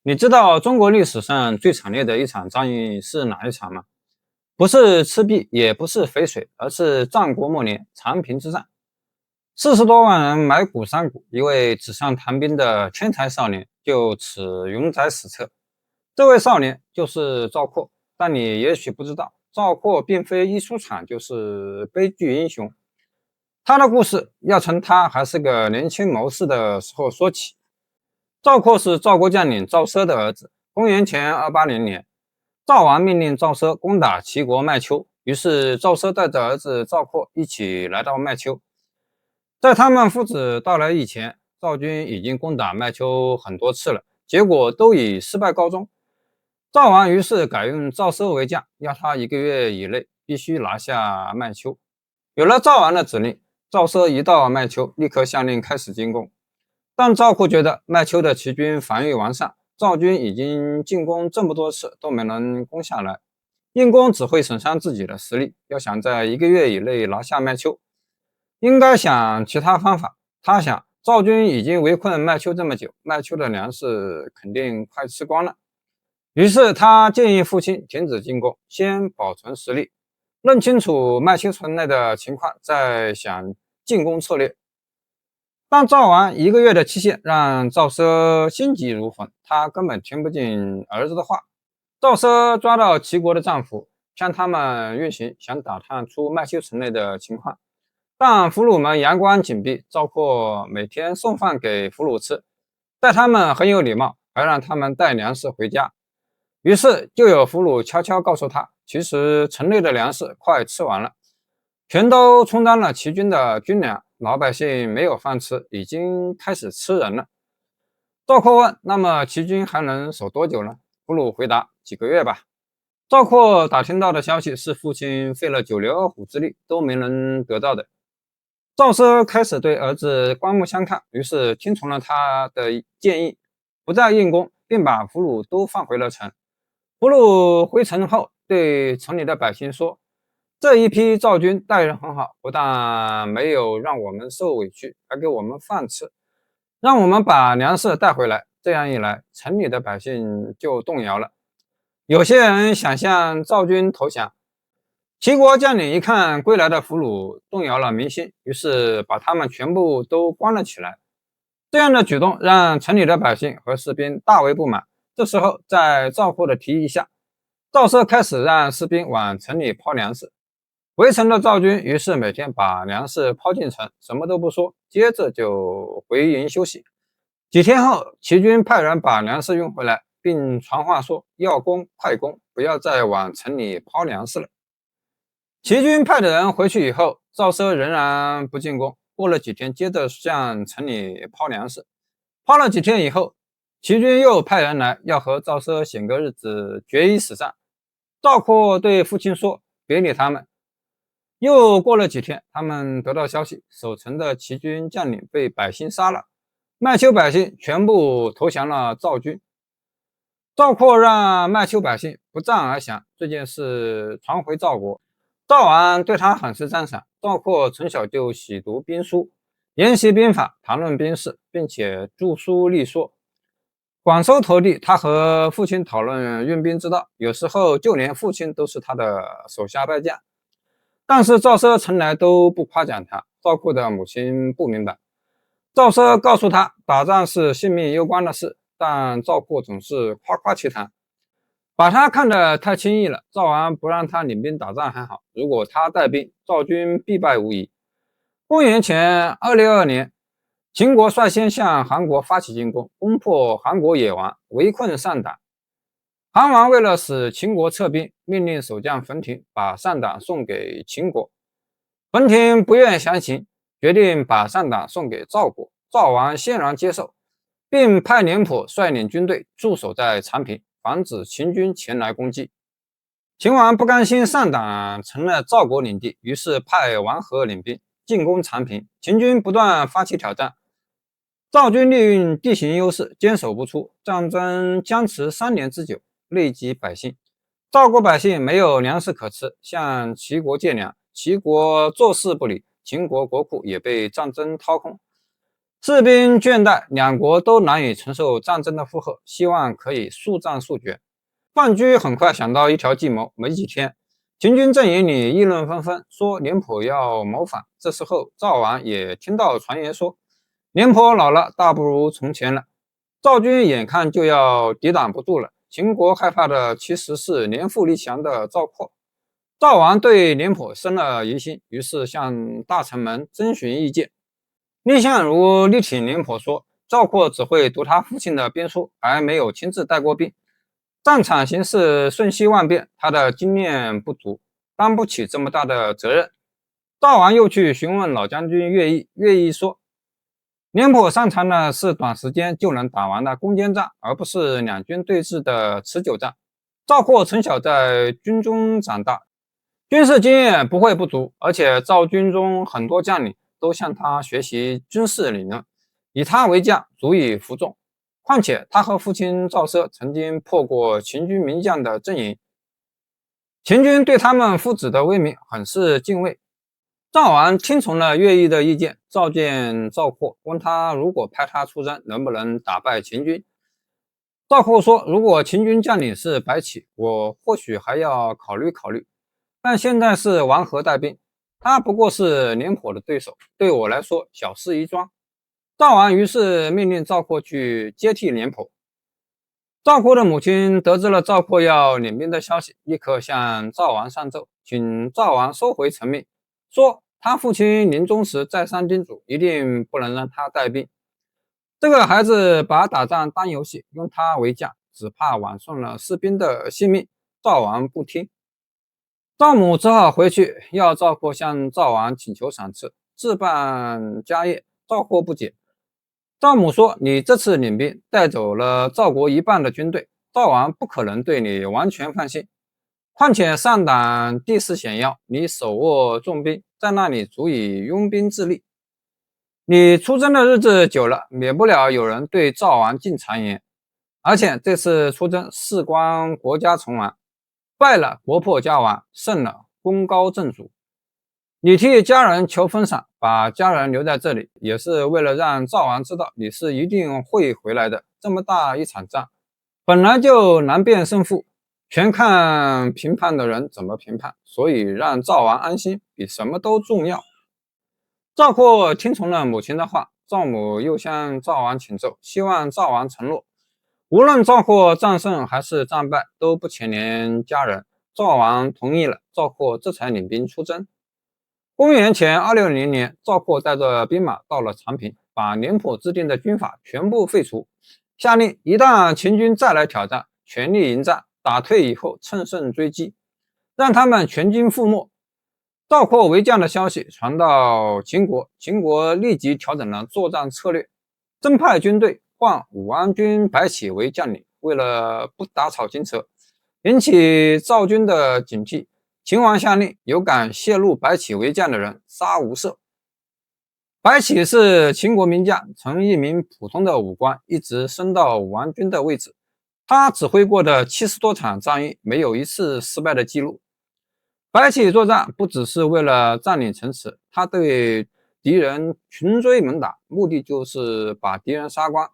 你知道中国历史上最惨烈的一场战役是哪一场吗？不是赤壁，也不是淝水，而是战国末年长平之战。40多万人埋骨山谷，一位纸上谈兵的天才少年就此永载史册。这位少年就是赵括，但你也许不知道，赵括并非一出场就是悲剧英雄。他的故事要从他还是个年轻谋士的时候说起。赵括是赵国将领赵奢的儿子。公元前280年，赵王命令赵奢攻打齐国麦丘，于是赵奢带着儿子赵括一起来到麦丘。在他们父子到来以前，赵军已经攻打麦丘很多次了，结果都以失败告终。赵王于是改用赵奢为将，要他1个月以内必须拿下麦丘。有了赵王的指令，赵奢一到麦丘，立刻下令开始进攻。但赵括觉得麦丘的齐军防御完善，赵军已经进攻这么多次都没能攻下来，硬攻只会损伤自己的实力。要想在1个月以内拿下麦丘，应该想其他方法。他想，赵军已经围困麦丘这么久，麦丘的粮食肯定快吃光了。于是他建议父亲停止进攻，先保存实力，认清楚麦丘城内的情况，再想进攻策略。但赵王1个月的期限让赵奢心急如焚，他根本听不进儿子的话。赵奢抓到齐国的战俘，向他们运行，想打探出麦丘城内的情况。但俘虏们阳关紧闭，赵括每天送饭给俘虏吃，待他们很有礼貌，还让他们带粮食回家。于是就有俘虏悄悄告诉他，其实城内的粮食快吃完了，全都充当了齐军的军粮，老百姓没有饭吃，已经开始吃人了。赵括问，那么齐军还能守多久呢？俘虏回答，几个月吧。赵括打听到的消息是父亲费了九牛二虎之力都没能得到的。赵奢开始对儿子刮目相看，于是听从了他的建议，不再硬攻，并把俘虏都放回了城。俘虏回城后，对城里的百姓说，这一批赵军待人很好，不但没有让我们受委屈，还给我们饭吃，让我们把粮食带回来。这样一来，城里的百姓就动摇了。有些人想向赵军投降。齐国将领一看归来的俘虏，动摇了民心，于是把他们全部都关了起来。这样的举动让城里的百姓和士兵大为不满。这时候，在赵括的提议下，赵奢开始让士兵往城里抛粮食。围城的赵军于是每天把粮食抛进城，什么都不说，接着就回营休息。几天后，齐军派人把粮食运回来，并传话说要攻快攻，不要再往城里抛粮食了。齐军派的人回去以后，赵奢仍然不进攻。过了几天，接着向城里抛粮食。抛了几天以后，齐军又派人来，要和赵奢选个日子决一死战。赵括对父亲说，别理他们。又过了几天，他们得到消息，守城的齐军将领被百姓杀了，麦丘百姓全部投降了赵军。赵括让麦丘百姓不战而降，这件事传回赵国。赵王对他很是赞赏。赵括从小就喜读兵书，研习兵法，谈论兵事，并且著书立说，广收投递。他和父亲讨论运兵之道，有时候就连父亲都是他的手下败将。但是赵奢从来都不夸奖他。赵括的母亲不明白，赵奢告诉他，打仗是性命攸关的事，但赵括总是夸夸其谈，把他看得太轻易了。赵王不让他领兵打仗还好，如果他带兵，赵军必败无疑。公元前262年，秦国率先向韩国发起进攻，攻破韩国野王，围困上党。韩王为了使秦国撤兵，命令守将冯亭把上党送给秦国。冯亭不愿详行，决定把上党送给赵国。赵王欣然接受，并派廉颇率领军队驻守在长平，防止秦军前来攻击。秦王不甘心上党成了赵国领地，于是派王和领兵进攻长平。秦军不断发起挑战，赵军利用地形优势坚守不出，战争僵持3年之久，累及百姓。赵国百姓没有粮食可吃，向齐国借粮，齐国坐视不理，秦国国库也被战争掏空。士兵倦怠，两国都难以承受战争的负荷，希望可以速战速决。范雎很快想到一条计谋，没几天，秦军阵营里议论纷纷，说廉颇要谋反。这时候赵王也听到传言说，廉颇老了，大不如从前了。赵军眼看就要抵挡不住了，秦国害怕的其实是年富力强的赵括。赵王对廉颇生了疑心，于是向大臣们征询意见。蔺相如力挺廉颇说，赵括只会读他父亲的兵书，而没有亲自带过兵，战场形势瞬息万变，他的经验不足，担不起这么大的责任。赵王又去询问老将军乐毅，乐毅说，廉颇擅长的是短时间就能打完的攻坚战，而不是两军对峙的持久战。赵括从小在军中长大，军事经验不会不足，而且赵军中很多将领都向他学习军事理论，以他为将，足以服众。况且他和父亲赵奢曾经破过秦军名将的阵营，秦军对他们父子的威名很是敬畏。赵王听从了乐毅的意见，召见赵括，问他如果派他出征，能不能打败秦军。赵括说，如果秦军将领是白起，我或许还要考虑考虑，但现在是王和带兵，他不过是廉颇的对手，对我来说小事一桩。赵王于是命令赵括去接替廉颇。赵括的母亲得知了赵括要领兵的消息，立刻向赵王上奏，请赵王收回成命，说他父亲临终时再三叮嘱，一定不能让他带兵。这个孩子把打仗当游戏，用他为将，只怕枉送了士兵的性命。赵王不听，赵母只好回去，要赵括向赵王请求赏赐，置办家业。赵括不解，赵母说，你这次领兵带走了赵国一半的军队，赵王不可能对你完全放心。况且上党地势险要，你手握重兵，在那里足以拥兵自立。你出征的日子久了，免不了有人对赵王进谗言。而且这次出征事关国家存亡，败了国破家亡，胜了功高震主。你替家人求封赏，把家人留在这里，也是为了让赵王知道你是一定会回来的。这么大一场仗，本来就难辨胜负，全看评判的人怎么评判，所以让赵王安心比什么都重要。赵括听从了母亲的话，赵母又向赵王请奏，希望赵王承诺，无论赵括战胜还是战败，都不牵连家人。赵王同意了，赵括这才领兵出征。公元前260年，赵括带着兵马到了长平，把廉颇制定的军法全部废除，下令一旦秦军再来挑战，全力迎战，打退以后乘胜追击，让他们全军覆没。赵括为将的消息传到秦国，秦国立即调整了作战策略，增派军队，换武安军白起为将领。为了不打草惊蛇，引起赵军的警惕，秦王下令，有敢泄露白起为将的人，杀无赦。白起是秦国名将，从一名普通的武官一直升到武安军的位置。他指挥过的70多场战役，没有一次失败的记录。白起作战不只是为了占领城池，他对敌人群追猛打，目的就是把敌人杀光。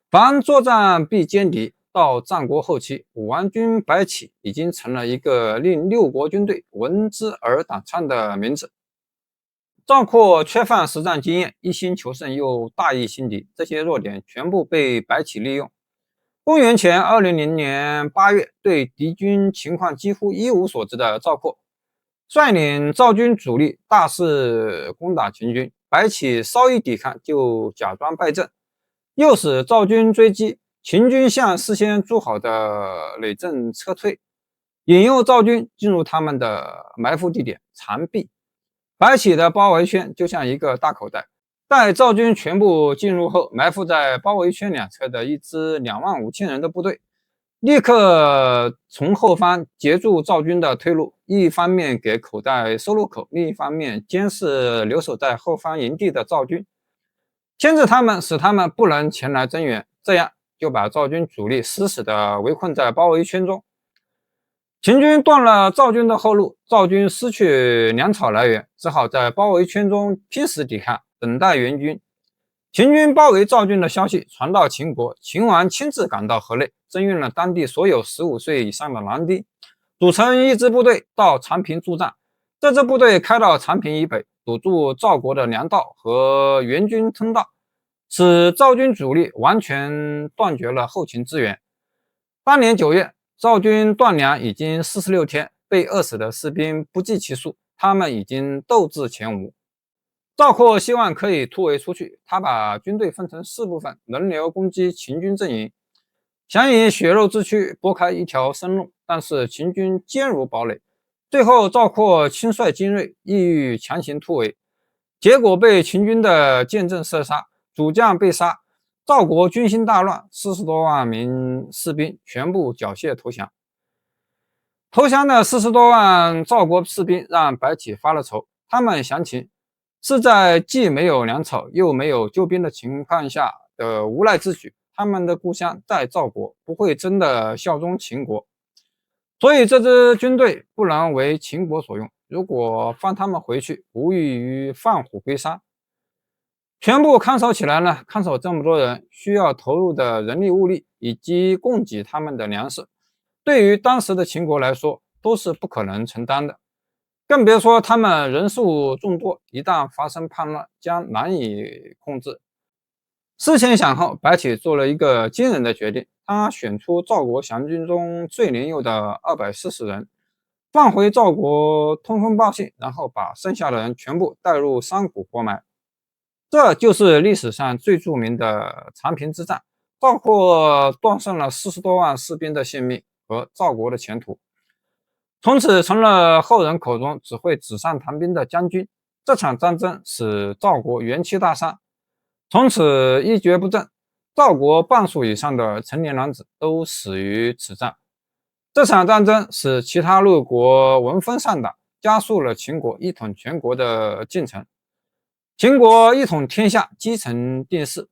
凡作战必歼敌。到战国后期，武安军白起已经成了一个令六国军队闻之而胆颤的名字。赵括缺乏实战经验，一心求胜又大意心敌，这些弱点全部被白起利用。公元前200年8月，对敌军情况几乎一无所知的赵括，率领赵军主力大肆攻打秦军，白起稍一抵抗就假装败阵，诱使赵军追击。秦军向事先筑好的垒阵撤退，引诱赵军进入他们的埋伏地点长壁。白起的包围圈就像一个大口袋，待赵军全部进入后，埋伏在包围圈两侧的一支25000人的部队，立刻从后方截住赵军的退路，一方面给口袋收入口，另一方面监视留守在后方营地的赵军，牵制他们，使他们不能前来增援，这样就把赵军主力死死地围困在包围圈中。秦军断了赵军的后路，赵军失去粮草来源，只好在包围圈中拼死抵抗，等待援军。秦军包围赵军的消息传到秦国，秦王亲自赶到河内，征运了当地所有15岁以上的男丁，组成一支部队到长平助战。这支部队开到长平以北，堵住赵国的粮道和援军通道，使赵军主力完全断绝了后勤支援。当年9月，赵军断粮已经46天，被饿死的士兵不计其数，他们已经斗志全无。赵括希望可以突围出去，他把军队分成4部分，轮流攻击秦军阵营，想以血肉之躯拨开一条生路，但是秦军坚如堡垒。最后赵括亲率精锐，意欲强行突围，结果被秦军的箭阵射杀，主将被杀，赵国军心大乱，40多万名士兵全部缴械投降。投降的40多万赵国士兵让白起发了愁，他们详情是在既没有粮草又没有救兵的情况下的无奈之举，他们的故乡在赵国，不会真的效忠秦国，所以这支军队不能为秦国所用，如果放他们回去，无异于放虎归山。全部看守起来呢，看守这么多人，需要投入的人力物力以及供给他们的粮食，对于当时的秦国来说都是不可能承担的。更别说他们人数众多，一旦发生叛乱，将难以控制。思前想后，白起做了一个惊人的决定，他选出赵国降军中最年幼的240人，放回赵国通风报信，然后把剩下的人全部带入山谷活埋。这就是历史上最著名的长平之战，赵括断送了40多万士兵的性命和赵国的前途。从此成了后人口中只会纸上谈兵的将军。这场战争使赵国元气大伤，从此一蹶不振，赵国半数以上的成年男子都死于此战。这场战争使其他六国闻风丧胆，加速了秦国一统全国的进程。秦国一统天下，基层定势，